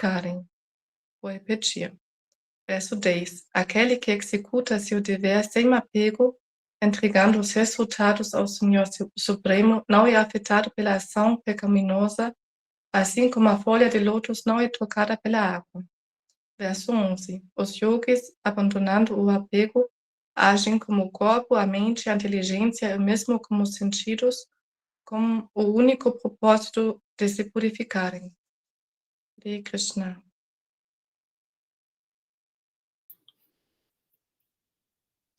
purificarem. Vou repetir. Verso 10. Aquele que executa seu dever sem apego, entregando os resultados ao Senhor Supremo, não é afetado pela ação pecaminosa, assim como a folha de lótus não é tocada pela água. Verso 11. Os yogis, abandonando o apego, agem como o corpo, a mente, a inteligência e mesmo como os sentidos, com o único propósito de se purificarem. Hare Krishna.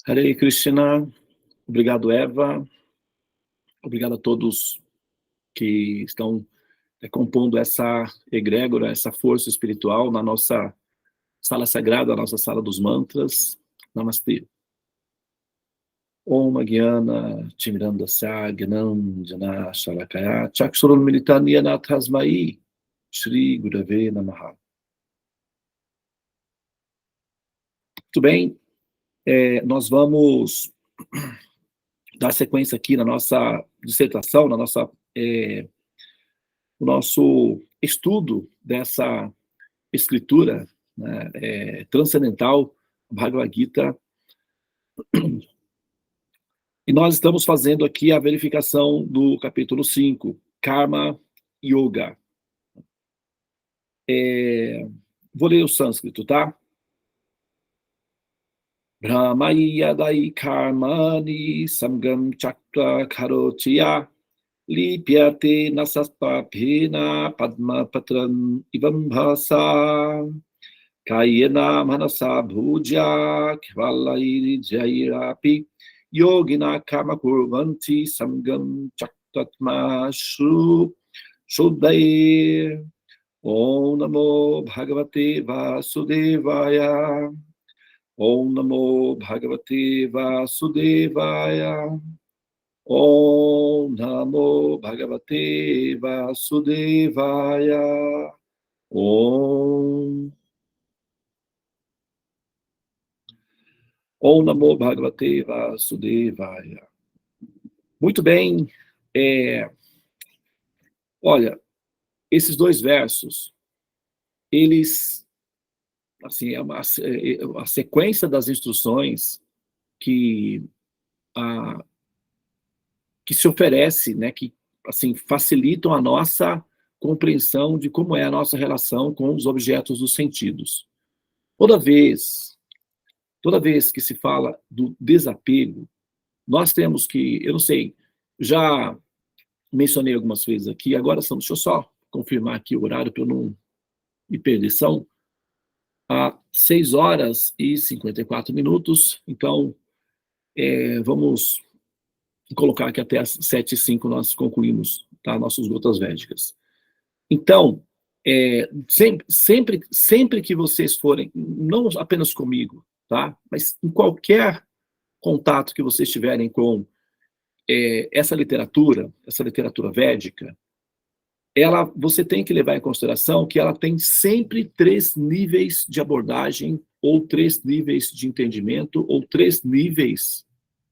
Hare Krishna. Obrigado, Eva. Obrigado a todos que estão compondo essa egrégora, essa força espiritual na nossa sala sagrada, na nossa sala dos mantras. Namastê. Om Gyana Timrandasya Gnam Jana Shalakaya Chakshurun Militanya Tasmai Shri Gurave Namaha. Muito bem, nós vamos dar sequência aqui na nossa dissertação, no nosso estudo dessa escritura, né, transcendental, Bhagavad Gita. E nós estamos fazendo aqui a verificação do capítulo 5, Karma Yoga. Vou ler o sânscrito, tá? Brahmayadai karmani samgam chakra karotiya lipyate nasaspapena padma patram ivam bhasa kayena manasa bhujya kvalairi jairapi yogina karma kurvanti samgam chakratma shuddhair. Om Namo Bhagavate Vasudevaya. Om Namo Bhagavate Vasudevaya. Om Namo Bhagavate Vasudevaya. Om Namo Bhagavate Vasudevaya. Muito bem. Olha, esses dois versos, eles, assim, a sequência das instruções que se oferece, né, que, assim, facilitam a nossa compreensão de como é a nossa relação com os objetos dos sentidos. Toda vez que se fala do desapego, nós temos que, eu não sei, já mencionei algumas vezes aqui, agora deixa eu só confirmar aqui o horário para eu não me perder. São 6h54, então vamos colocar que até às 7h05 nós concluímos, tá, nossas gotas védicas. Então, sempre que vocês forem, não apenas comigo, tá, mas em qualquer contato que vocês tiverem com essa literatura védica, você tem que levar em consideração que ela tem sempre 3 níveis de abordagem, ou 3 níveis de entendimento, ou 3 níveis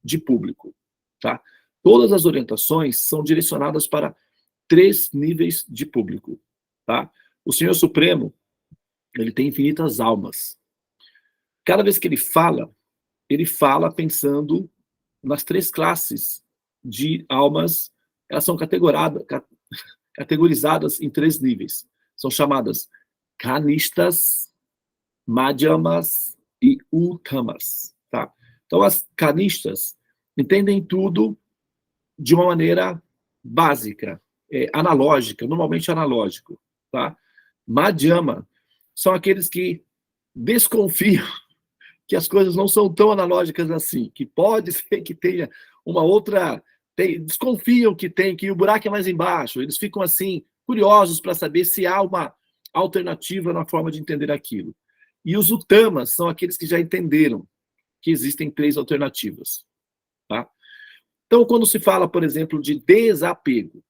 de público, tá? Todas as orientações são direcionadas para 3 níveis de público, tá? O Senhor Supremo, ele tem infinitas almas. Cada vez que ele fala pensando nas 3 classes de almas. Elas são categorizadas em 3 níveis. São chamadas Kanishtas, Madhyamas e Uttamas, tá? Então, as Kanishtas entendem tudo de uma maneira básica, analógica, normalmente analógico, tá? Madhyama são aqueles que desconfiam que as coisas não são tão analógicas assim, que pode ser que tenha uma outra... desconfiam que o buraco é mais embaixo, eles ficam assim, curiosos para saber se há uma alternativa na forma de entender aquilo. E os Uttamas são aqueles que já entenderam que existem 3 alternativas, tá? Então, quando se fala, por exemplo, de desapego,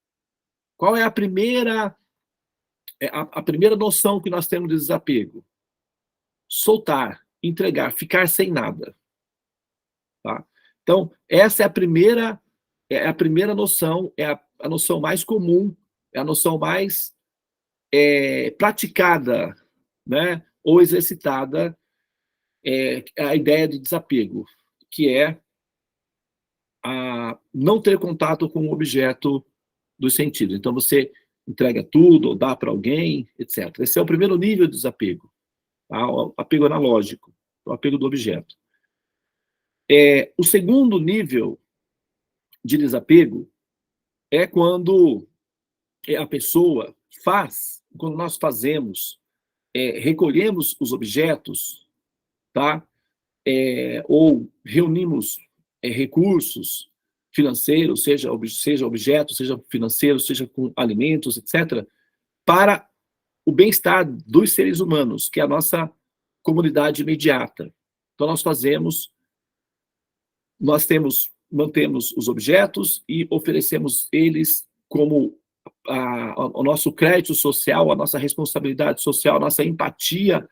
qual é a primeira noção que nós temos de desapego? Soltar, entregar, ficar sem nada, tá? Então, essa é a primeira noção, é a noção mais comum, é a noção mais praticada né, ou exercitada a ideia de desapego, que é não ter contato com o objeto dos sentidos. Então, você entrega tudo, ou dá para alguém, etc. Esse é o primeiro nível de desapego, tá? O apego analógico, o apego do objeto. O segundo nível de desapego é quando a pessoa quando nós fazemos, recolhemos os objetos, tá? Ou reunimos recursos financeiros, seja objetos, seja financeiros, seja com alimentos, etc., para o bem-estar dos seres humanos, que é a nossa comunidade imediata. Então, mantemos os objetos e oferecemos eles como o nosso crédito social, a nossa responsabilidade social, a nossa empatia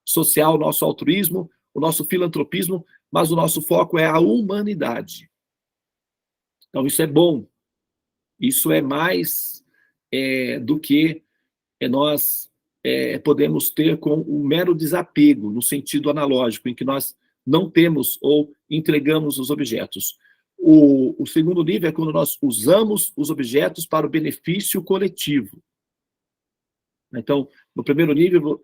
social, o nosso altruísmo, o nosso filantropismo, mas o nosso foco é a humanidade. Então, isso é bom. Isso é mais do que nós podemos ter com o mero desapego, no sentido analógico, em que nós não temos ou entregamos os objetos. O segundo nível é quando nós usamos os objetos para o benefício coletivo. Então, no primeiro nível,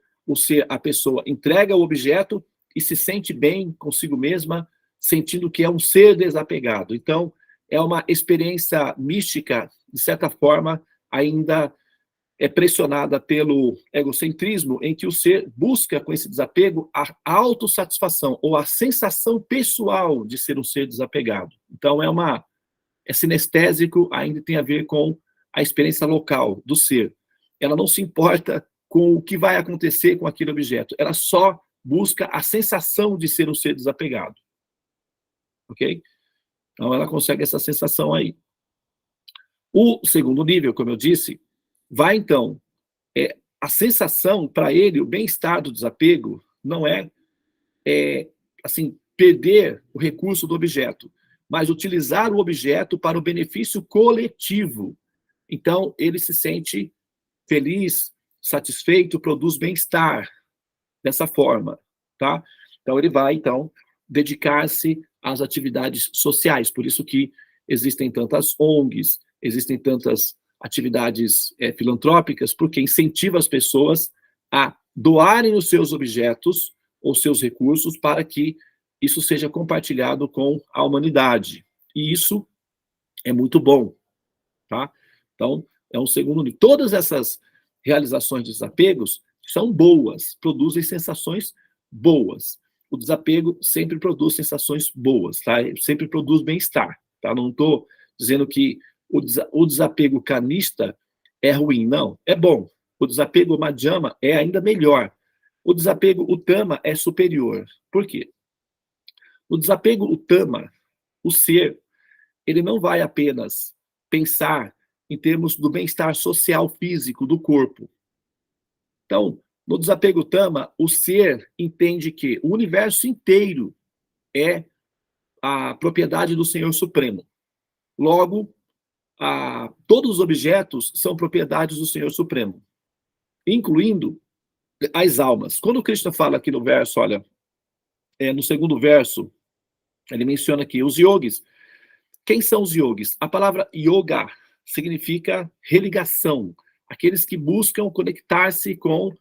a pessoa entrega o objeto e se sente bem consigo mesma, sentindo que é um ser desapegado. Então, é uma experiência mística, de certa forma, ainda pressionada pelo egocentrismo, em que o ser busca, com esse desapego, a autossatisfação, ou a sensação pessoal de ser um ser desapegado. Então, é sinestésico, ainda tem a ver com a experiência local do ser. Ela não se importa com o que vai acontecer com aquele objeto, ela só busca a sensação de ser um ser desapegado. Ok? Então, ela consegue essa sensação aí. O segundo nível, como eu disse, vai então, a sensação para ele, o bem-estar do desapego, não é assim, perder o recurso do objeto, mas utilizar o objeto para o benefício coletivo. Então, ele se sente feliz, satisfeito, produz bem-estar dessa forma, tá? Então, ele vai, então, dedicar-se às atividades sociais. Por isso que existem tantas ONGs, existem tantas atividades filantrópicas, porque incentiva as pessoas a doarem os seus objetos ou seus recursos para que isso seja compartilhado com a humanidade. E isso é muito bom, tá? Então, é um segundo nível. Todas essas realizações de desapegos são boas, produzem sensações boas. O desapego sempre produz sensações boas, tá? Sempre produz bem-estar, tá? Não estou dizendo que o desapego kanista é ruim, não. É bom. O desapego madhyama é ainda melhor. O desapego uttama é superior. Por quê? O desapego uttama, o ser, ele não vai apenas pensar em termos do bem-estar social físico do corpo. Então, no desapego uttama, o ser entende que o universo inteiro é a propriedade do Senhor Supremo. Logo, todos os objetos são propriedades do Senhor Supremo, incluindo as almas. Quando o Krishna fala aqui no verso, olha, no segundo verso, ele menciona aqui os yogis. Quem são os yogis? A palavra yoga significa religação, aqueles que buscam conectar-se com,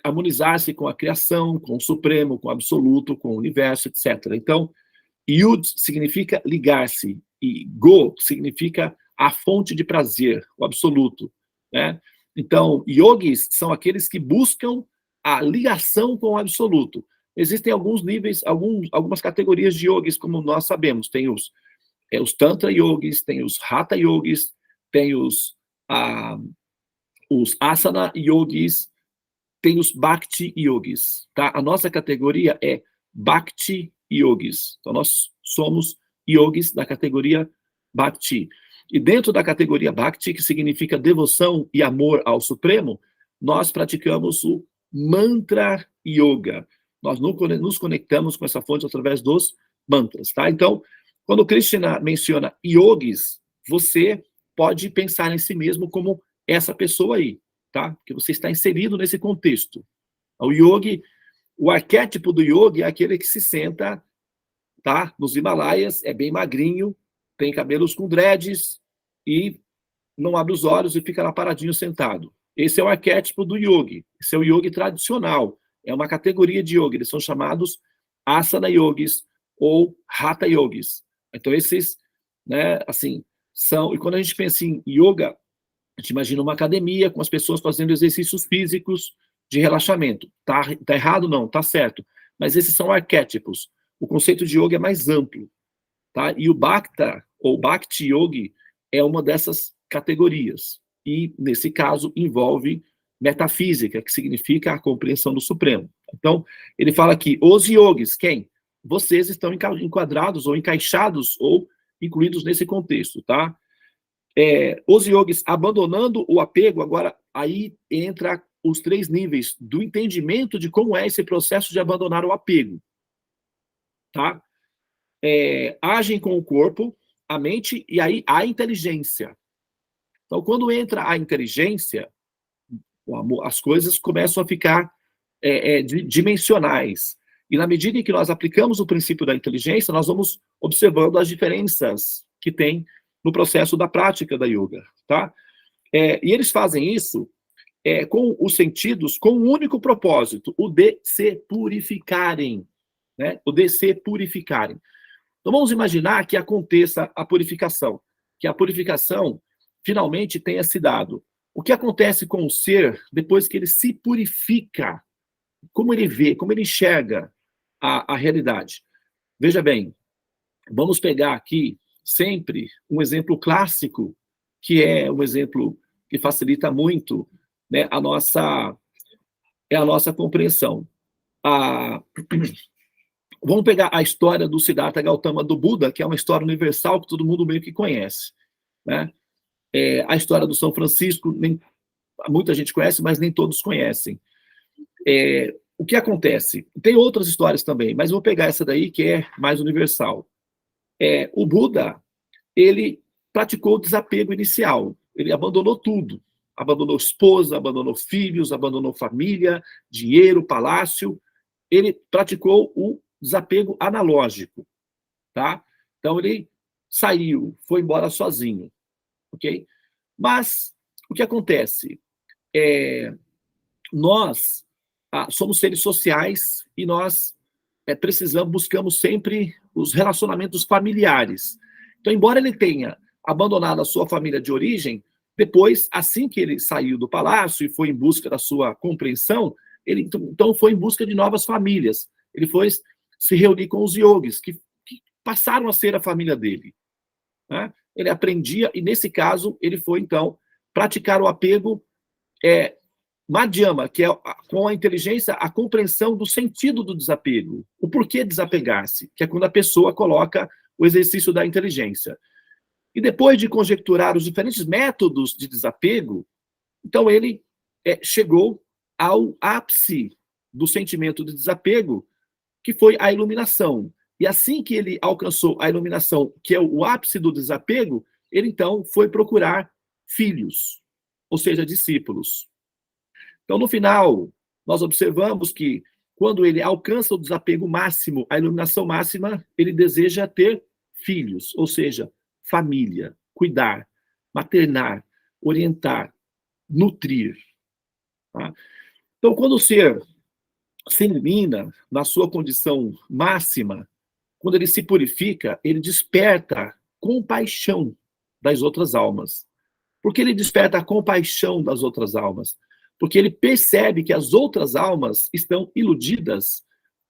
harmonizar-se com a criação, com o Supremo, com o Absoluto, com o Universo, etc. Então, yud significa ligar-se, e go significa a fonte de prazer, o Absoluto, né? Então, yogis são aqueles que buscam a ligação com o Absoluto. Existem alguns níveis, algumas categorias de yogis, como nós sabemos. Tem os Tantra yogis, tem os Hatha yogis, tem os Asana yogis, tem os Bhakti yogis. Tá? A nossa categoria é Bhakti yogis. Então, nós somos yogis da categoria Bhakti. E dentro da categoria Bhakti, que significa devoção e amor ao Supremo, nós praticamos o Mantra Yoga. Nós nos conectamos com essa fonte através dos mantras, tá? Então, quando o Krishna menciona yogis, você pode pensar em si mesmo como essa pessoa aí. tá? Porque você está inserido nesse contexto. O yogi, o arquétipo do yogi é aquele que se senta, tá? Nos Himalaias, é bem magrinho, tem cabelos com dreads e não abre os olhos e fica lá paradinho sentado. Esse é o arquétipo do yogi. Esse é o yogi tradicional. É uma categoria de yogi. Eles são chamados asana yogis ou hatha yogis. Então esses, né, assim, são... E quando a gente pensa em yoga, a gente imagina uma academia com as pessoas fazendo exercícios físicos de relaxamento. Tá errado? Não, tá certo. Mas esses são arquétipos. O conceito de yoga é mais amplo, tá? E o Bhakta, ou Bhakti Yogi, é uma dessas categorias. E, nesse caso, envolve metafísica, que significa a compreensão do Supremo. Então, ele fala aqui, os yogis, quem? Vocês estão enquadrados ou encaixados ou incluídos nesse contexto, tá? Os yogis abandonando o apego, agora aí entra os 3 níveis do entendimento de como é esse processo de abandonar o apego, tá? Agem com o corpo, a mente e aí a inteligência. Então, quando entra a inteligência, as coisas começam a ficar dimensionais. E na medida em que nós aplicamos o princípio da inteligência, nós vamos observando as diferenças que tem no processo da prática da yoga, tá? E eles fazem isso com os sentidos, com um único propósito, o de se purificarem, né? O de se purificarem. Então vamos imaginar que aconteça a purificação, que a purificação finalmente tenha se dado. O que acontece com o ser depois que ele se purifica? Como ele vê, como ele enxerga a realidade? Veja bem, vamos pegar aqui sempre um exemplo clássico, que é um exemplo que facilita muito, né, a nossa compreensão. Vamos pegar a história do Siddhartha Gautama, do Buda, que é uma história universal que todo mundo meio que conhece, né? A história do São Francisco, muita gente conhece, mas nem todos conhecem. O que acontece? Tem outras histórias também, mas vou pegar essa daí, que é mais universal. O Buda, ele praticou o desapego inicial. Ele abandonou tudo. Abandonou esposa, abandonou filhos, abandonou família, dinheiro, palácio. Ele praticou o desapego analógico, tá? Então, ele saiu, foi embora sozinho, ok? Mas, o que acontece? Nós somos seres sociais e nós buscamos sempre os relacionamentos familiares. Então, embora ele tenha abandonado a sua família de origem, depois, assim que ele saiu do palácio e foi em busca da sua compreensão, ele então foi em busca de novas famílias. Ele foi se reunir com os yogis, que passaram a ser a família dele, né? Ele aprendia, e nesse caso, ele foi, então, praticar o apego Madhyama, que é com a inteligência, a compreensão do sentido do desapego. O porquê desapegar-se, que é quando a pessoa coloca o exercício da inteligência. E depois de conjecturar os diferentes métodos de desapego, então ele chegou ao ápice do sentimento de desapego, que foi a iluminação. E assim que ele alcançou a iluminação, que é o ápice do desapego, ele então foi procurar filhos, ou seja, discípulos. Então, no final, nós observamos que quando ele alcança o desapego máximo, a iluminação máxima, ele deseja ter filhos, ou seja, família, cuidar, maternar, orientar, nutrir. Tá? Então, quando o ser se ilumina na sua condição máxima, quando ele se purifica, ele desperta compaixão das outras almas. Por que ele desperta a compaixão das outras almas? Porque ele percebe que as outras almas estão iludidas,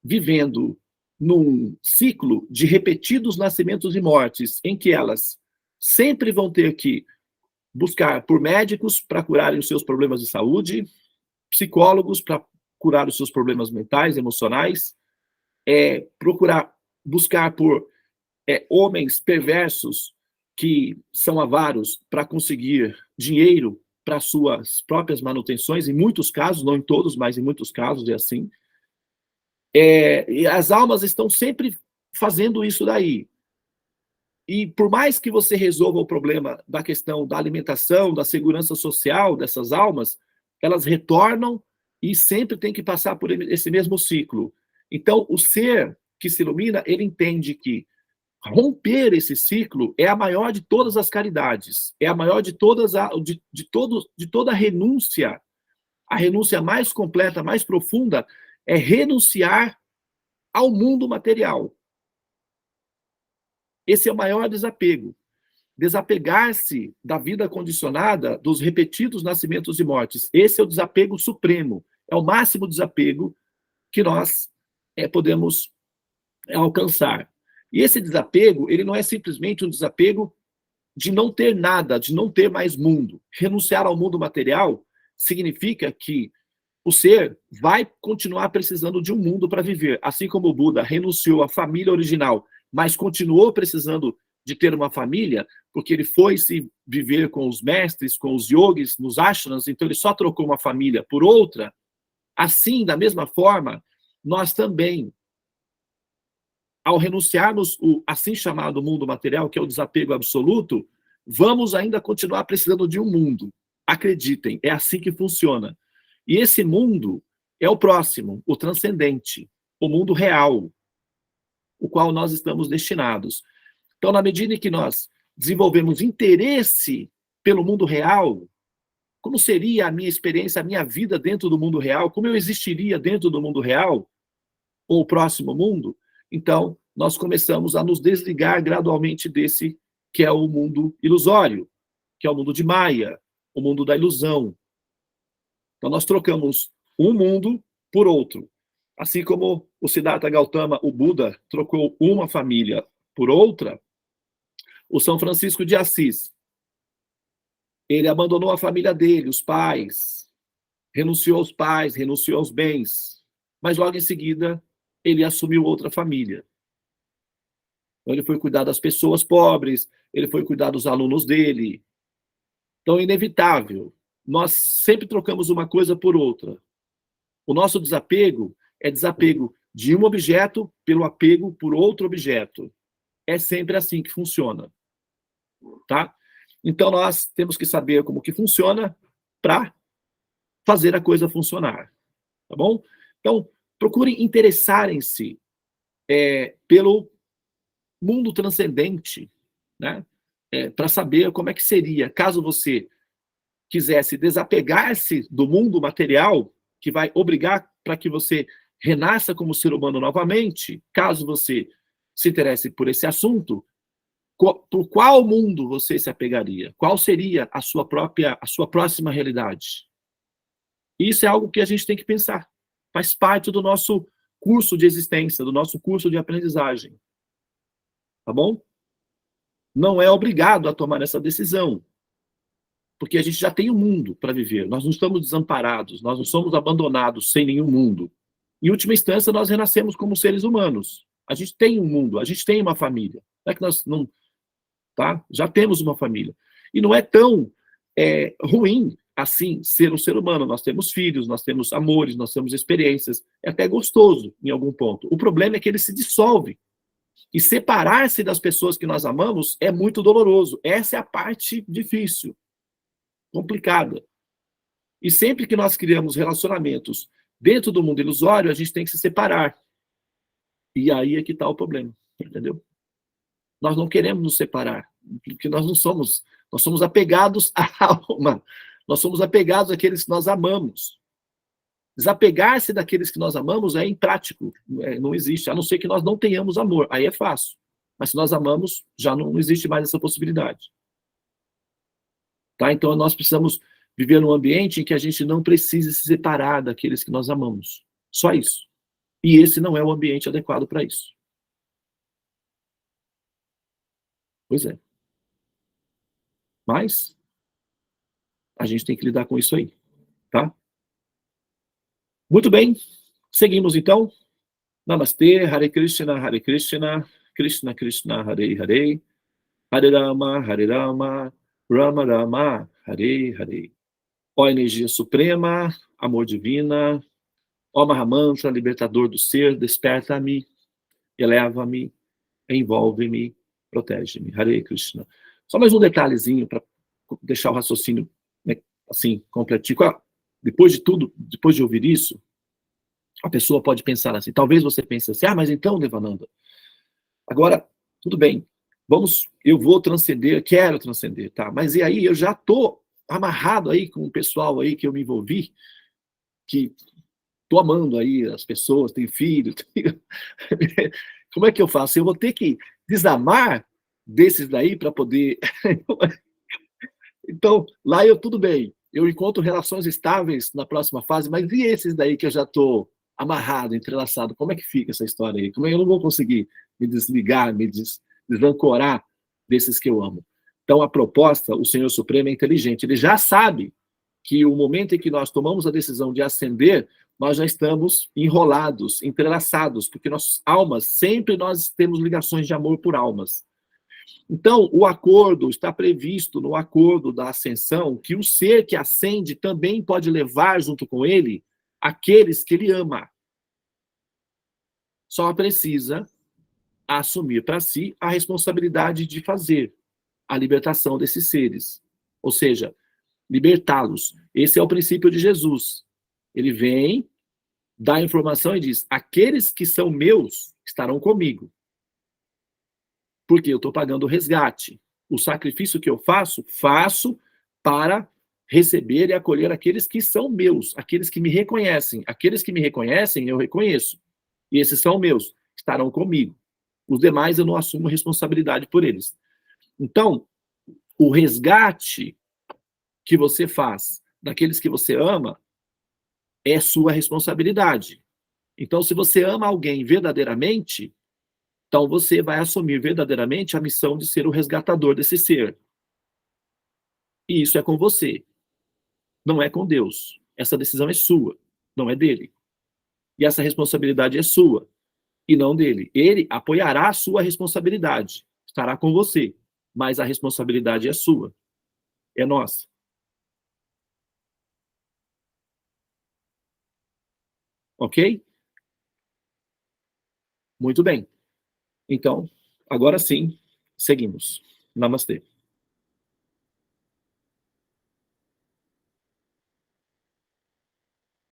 vivendo num ciclo de repetidos nascimentos e mortes, em que elas sempre vão ter que buscar por médicos para curarem os seus problemas de saúde, psicólogos para curar os seus problemas mentais, emocionais, buscar por homens perversos que são avaros para conseguir dinheiro para suas próprias manutenções, em muitos casos, não em todos, mas em muitos casos é assim. E as almas estão sempre fazendo isso daí. E por mais que você resolva o problema da questão da alimentação, da segurança social dessas almas, elas retornam e sempre tem que passar por esse mesmo ciclo. Então, o ser que se ilumina, ele entende que romper esse ciclo é a maior de todas as caridades, é a maior de todas de toda a renúncia. A renúncia mais completa, mais profunda, é renunciar ao mundo material. Esse é o maior desapego. Desapegar-se da vida condicionada, dos repetidos nascimentos e mortes. Esse é o desapego supremo. É o máximo desapego que nós podemos alcançar. E esse desapego, ele não é simplesmente um desapego de não ter nada, de não ter mais mundo. Renunciar ao mundo material significa que o ser vai continuar precisando de um mundo para viver. Assim como o Buda renunciou à família original, mas continuou precisando de ter uma família, porque ele foi se viver com os mestres, com os yogis, nos ashrams, então ele só trocou uma família por outra. Assim, da mesma forma, nós também, ao renunciarmos o assim chamado mundo material, que é o desapego absoluto, vamos ainda continuar precisando de um mundo. Acreditem, é assim que funciona. E esse mundo é o próximo, o transcendente, o mundo real, o qual nós estamos destinados. Então, na medida em que nós desenvolvemos interesse pelo mundo real, como seria a minha experiência, a minha vida dentro do mundo real, como eu existiria dentro do mundo real, ou o próximo mundo, então nós começamos a nos desligar gradualmente desse que é o mundo ilusório, que é o mundo de Maia, o mundo da ilusão. Então nós trocamos um mundo por outro. Assim como o Siddhartha Gautama, o Buda, trocou uma família por outra, o São Francisco de Assis, ele abandonou a família dele, os pais, renunciou aos pais, renunciou aos bens, mas logo em seguida ele assumiu outra família. Então, ele foi cuidar das pessoas pobres, ele foi cuidar dos alunos dele. Então, é inevitável. Nós sempre trocamos uma coisa por outra. O nosso desapego é desapego de um objeto pelo apego por outro objeto. É sempre assim que funciona. Tá? Então, nós temos que saber como que funciona para fazer a coisa funcionar. Tá bom? Então, procurem interessarem-se pelo mundo transcendente, né? Para saber como é que seria, caso você quisesse desapegar-se do mundo material, que vai obrigar para que você renasça como ser humano novamente, caso você se interesse por esse assunto, por qual mundo você se apegaria? Qual seria a sua próxima realidade? Isso é algo que a gente tem que pensar. Faz parte do nosso curso de existência, do nosso curso de aprendizagem. Tá bom? Não é obrigado a tomar essa decisão, porque a gente já tem um mundo para viver. Nós não estamos desamparados, nós não somos abandonados sem nenhum mundo. Em última instância, nós renascemos como seres humanos. A gente tem um mundo, a gente tem uma família. Não é que nós não... Tá? Já temos uma família. E não é tão ruim assim ser um ser humano. Nós temos filhos, nós temos amores, nós temos experiências. É até gostoso em algum ponto. O problema é que ele se dissolve. E separar-se das pessoas que nós amamos é muito doloroso. Essa é a parte difícil, complicada. E sempre que nós criamos relacionamentos dentro do mundo ilusório, a gente tem que se separar. E aí é que está o problema, entendeu? Nós não queremos nos separar, porque nós somos apegados à alma, nós somos apegados àqueles que nós amamos. Desapegar-se daqueles que nós amamos é imprático, não existe, a não ser que nós não tenhamos amor, aí é fácil. Mas se nós amamos, já não existe mais essa possibilidade. Tá? Então nós precisamos viver num ambiente em que a gente não precise se separar daqueles que nós amamos. Só isso. E esse não é o ambiente adequado para isso. Pois é. Mas a gente tem que lidar com isso aí. Tá? Muito bem. Seguimos então. Namastê, Hare Krishna, Krishna Krishna, Hare Hare, Hare Rama, Rama Rama, Hare Hare. Ó energia suprema, amor divina, ó Mahamantra, libertador do ser, desperta-me, eleva-me, envolve-me, protege-me. Hare Krishna. Só mais um detalhezinho para deixar o raciocínio, né, assim, completinho. depois de tudo, depois de ouvir isso, a pessoa pode pensar assim, talvez você pense assim, mas então, Devananda, agora, tudo bem, eu vou transcender, quero transcender, tá? Mas e aí, eu já tô amarrado aí com o pessoal aí que eu me envolvi, que tô amando aí as pessoas, tenho filho, como é que eu faço? Eu vou ter que desamar desses daí para poder... Então, lá tudo bem, eu encontro relações estáveis na próxima fase, mas e esses daí que eu já tô amarrado, entrelaçado, como é que fica essa história aí? Como é que eu não vou conseguir me desligar, desancorar desses que eu amo? Então, a proposta, o Senhor Supremo é inteligente, ele já sabe que o momento em que nós tomamos a decisão de ascender, nós já estamos enrolados, entrelaçados, porque nossas almas, sempre nós temos ligações de amor por almas. Então, o acordo, está previsto no acordo da ascensão, que o ser que ascende também pode levar junto com ele aqueles que ele ama. Só precisa assumir para si a responsabilidade de fazer a libertação desses seres. Ou seja, libertá-los. Esse é o princípio de Jesus. Ele vem, dá a informação e diz: aqueles que são meus estarão comigo. Porque eu estou pagando o resgate. O sacrifício que eu faço para receber e acolher aqueles que são meus, aqueles que me reconhecem. Aqueles que me reconhecem, eu reconheço. E esses são meus, estarão comigo. Os demais eu não assumo responsabilidade por eles. Então, o resgate que você faz daqueles que você ama é sua responsabilidade. Então, se você ama alguém verdadeiramente, então você vai assumir verdadeiramente a missão de ser o resgatador desse ser. E isso é com você, não é com Deus. Essa decisão é sua, não é dele. E essa responsabilidade é sua, e não dele. Ele apoiará a sua responsabilidade, estará com você, mas a responsabilidade é sua, é nossa. Ok? Muito bem. Então, agora sim, seguimos. Namastê.